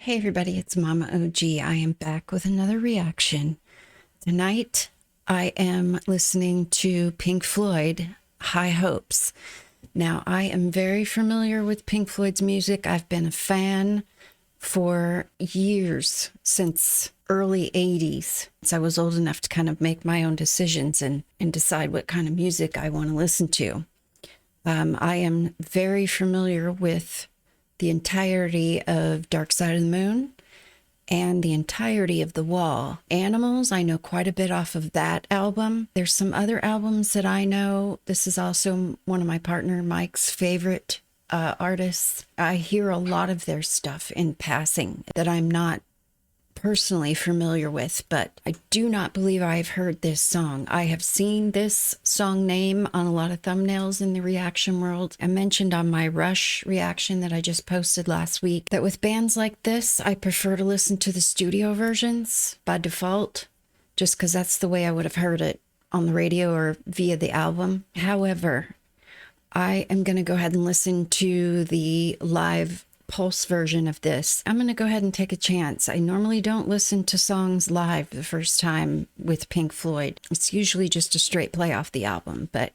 Hey everybody, it's MommaOG. I am back with another reaction. Tonight, I am listening to Pink Floyd, High Hopes. Now, I am very familiar with Pink Floyd's music. I've been a fan for years, since early 80s. Since I was old enough to kind of make my own decisions and decide what kind of music I want to listen to. I am very familiar with the entirety of Dark Side of the Moon and the entirety of The Wall. Animals, I know quite a bit off of that album. There's some other albums that I know. This is also one of my partner Mike's favorite artists. I hear a lot of their stuff in passing that I'm not personally familiar with, but I do not believe I've heard this song. I have seen this song name on a lot of thumbnails in the reaction world. I mentioned on my Rush reaction that I just posted last week that with bands like this, I prefer to listen to the studio versions by default, just because that's the way I would have heard it on the radio or via the album. However, I am going to go ahead and listen to the live Pulse version of this. I'm going to go ahead and take a chance. I normally don't listen to songs live the first time with Pink Floyd. It's usually just a straight play off the album, but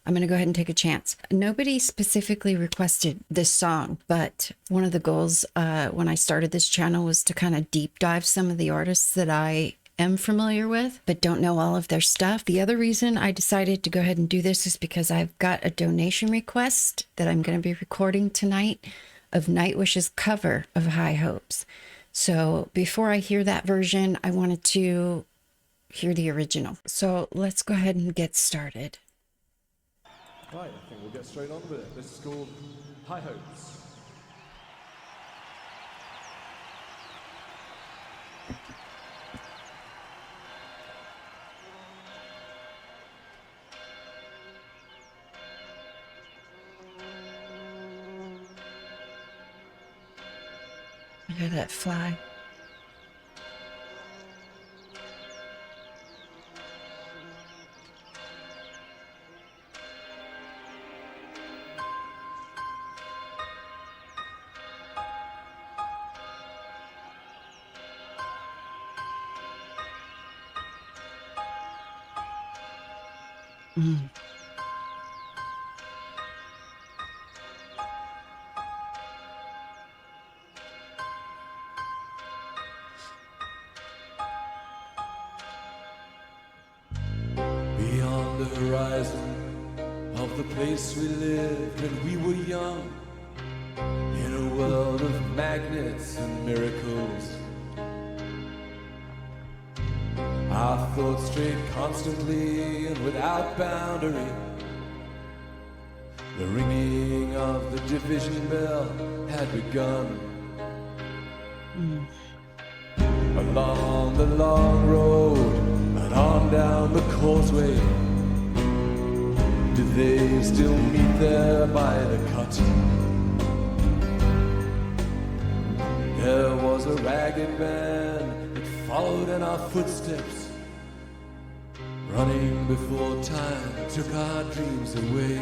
I'm going to go ahead and take a chance. Nobody specifically requested this song, but one of the goals when I started this channel was to kind of deep dive some of the artists that I am familiar with, but don't know all of their stuff. The other reason I decided to go ahead and do this is because I've got a donation request that I'm going to be recording tonight of Nightwish's cover of High Hopes. So before I hear that version, I wanted to hear the original. So let's go ahead and get started. Right, I think we'll get straight on with it. This is called High Hopes. I hear that fly. Beyond the horizon of the place we lived when we were young, in a world of magnets and miracles, our thoughts strayed constantly and without boundary. The ringing of the division bell had begun. Along the long road and on down the causeway, do they still meet there by the cut? There was a ragged band that followed in our footsteps, running before time took our dreams away,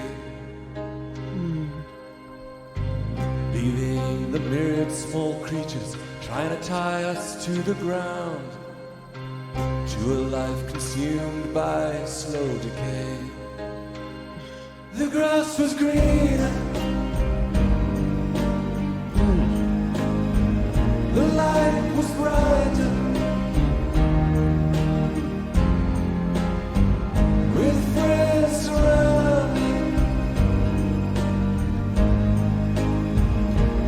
leaving the myriad small creatures trying to tie us to the ground, to a life consumed by slow decay. The grass was green, the light was bright, with friends surrounding,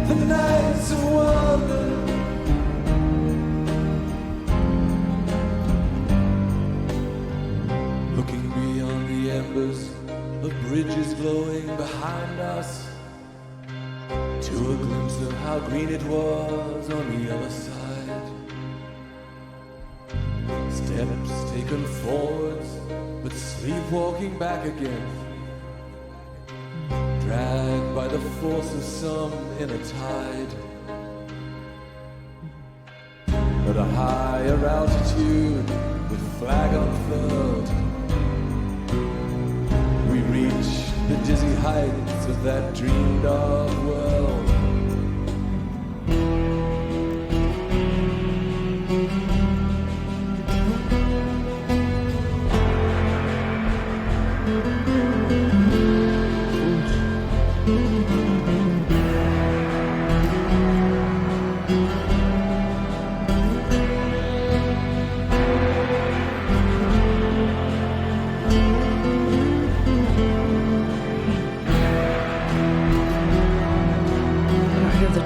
the nights of wonder. Looking beyond the embers, the bridges glowing behind us, to a glimpse of how green it was on the other side. Steps taken forwards, but sleepwalking back again, dragged by the force of some inner tide. At a higher altitude, with flag unfurled, we reach the dizzy heights of that dreamed of world.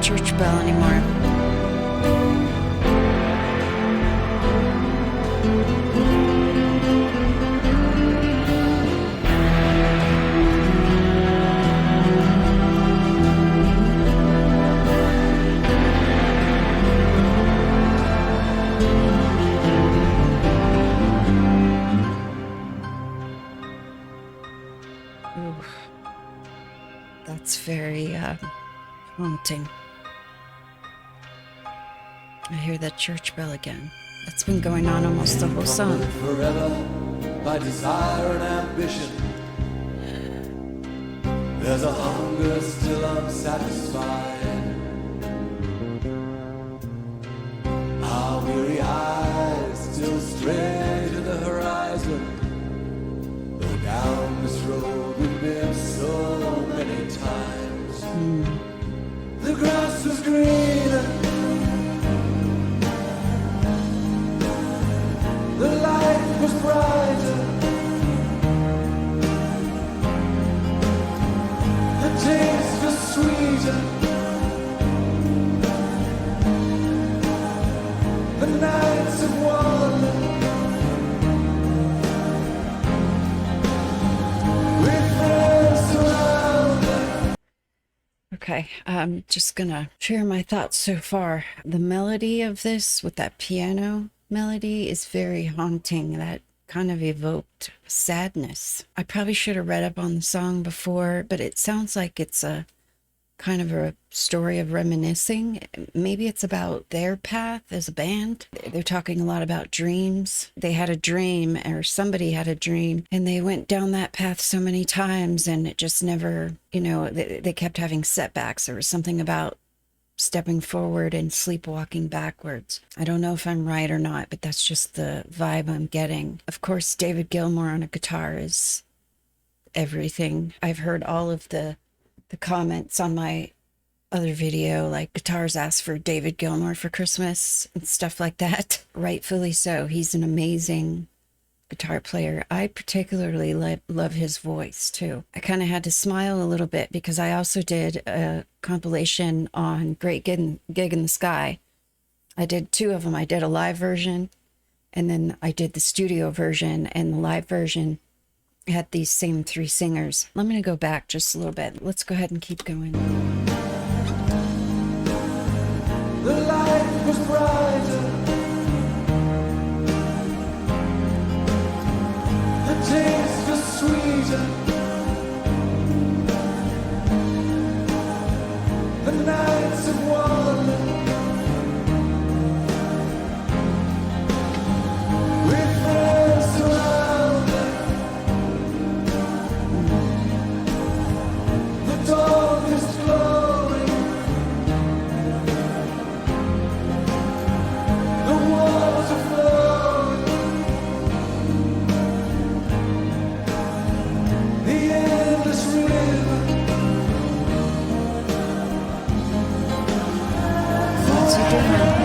church bell anymore. Ooh, that's very haunting. I hear that church bell again. That's been going on almost the whole song. Forever by desire and ambition. There's a hunger still unsatisfied. Our weary eyes still stray to the horizon. Though down this road we've been so many times. The grass was greener. The light was brighter. The taste was sweeter. The nights of wonder. With friends surrounded. Okay, I'm just gonna share my thoughts so far. The melody of this with that piano melody is very haunting. That kind of evoked sadness. I probably should have read up on the song before, but it sounds like it's a kind of a story of reminiscing. Maybe it's about their path as a band. They're talking a lot about dreams. They had a dream, or somebody had a dream, and they went down that path so many times, and it just never, they kept having setbacks. There was something about stepping forward and sleepwalking backwards. I don't know if I'm right or not, but that's just the vibe I'm getting. Of course, David Gilmour on a guitar is everything. I've heard all of the comments on my other video, like guitars asked for David Gilmour for Christmas and stuff like that. Rightfully so. He's an amazing guitar player. I particularly love his voice too. I kind of had to smile a little bit because I also did a compilation on Great Gig in the Sky. I did two of them. I did a live version, and then I did the studio version, and the live version had these same three singers. I'm going to go back just a little bit. Let's go ahead and keep going. The light was brighter. The taste was sweeter. The nights of wonder. With friends surrounded. The dawn is glowing. The walls are flowing. The endless river. What's he doing?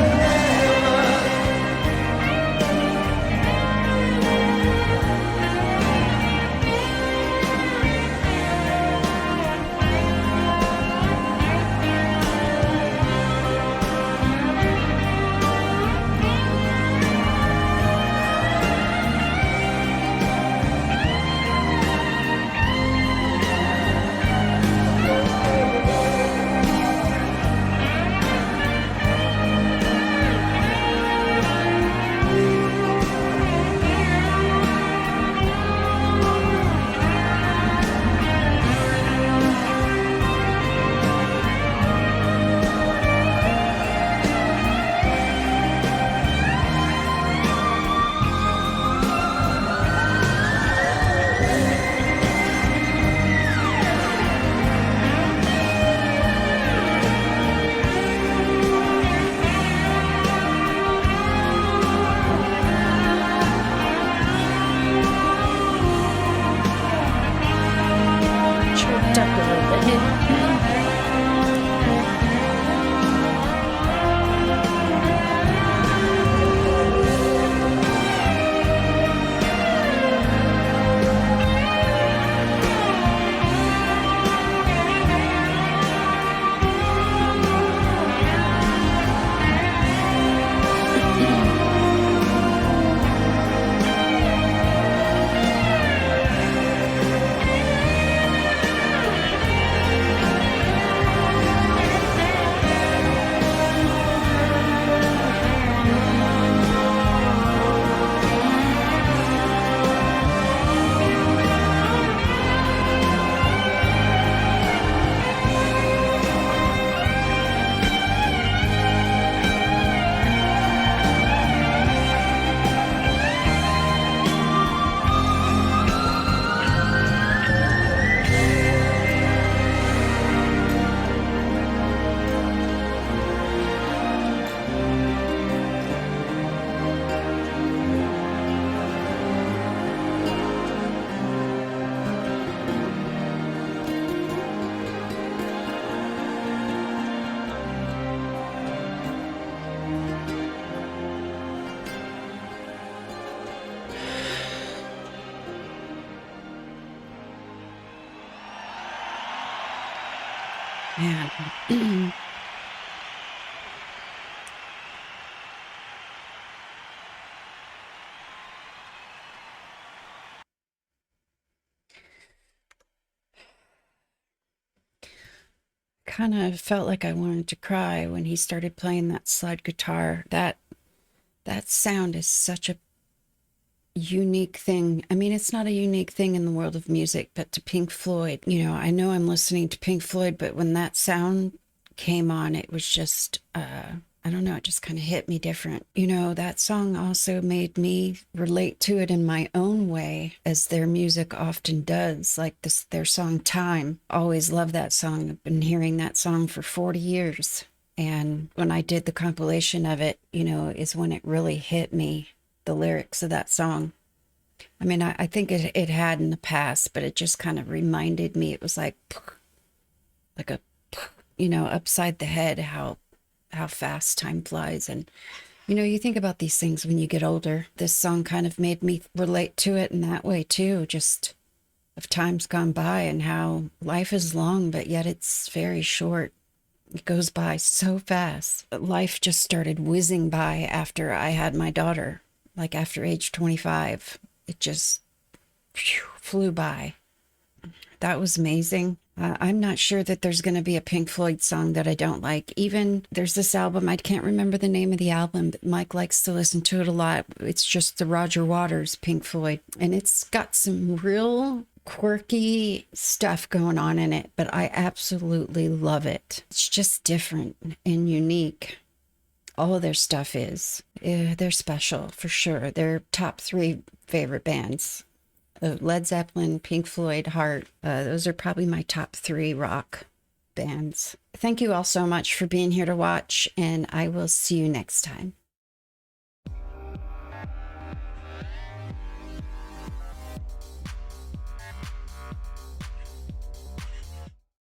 Choked up a little bit. Man. Kind of felt like I wanted to cry when he started playing that slide guitar. That sound is such a unique thing. I mean, it's not a unique thing in the world of music, but to Pink Floyd, I know I'm listening to Pink Floyd, but when that sound came on, it was just, I don't know, it just kind of hit me different. That song also made me relate to it in my own way, as their music often does, like their song Time. Always loved that song. I've been hearing that song for 40 years. And when I did the compilation of it, is when it really hit me, the lyrics of that song. I mean, I think it had in the past, but it just kind of reminded me. It was like a, upside the head, how fast time flies. And, you think about these things when you get older. This song kind of made me relate to it in that way too, just of times gone by and how life is long, but yet it's very short. It goes by so fast. Life just started whizzing by after I had my daughter. Like after age 25, it just flew by. That was amazing. I'm not sure that there's going to be a Pink Floyd song that I don't like. Even there's this album, I can't remember the name of the album, but Mike likes to listen to it a lot. It's just the Roger Waters Pink Floyd. And it's got some real quirky stuff going on in it, but I absolutely love it. It's just different and unique. All of their stuff is. They're special for sure. They're top 3 favorite bands. Led Zeppelin, Pink Floyd, Heart. Those are probably my top 3 rock bands. Thank you all so much for being here to watch, and I will see you next time.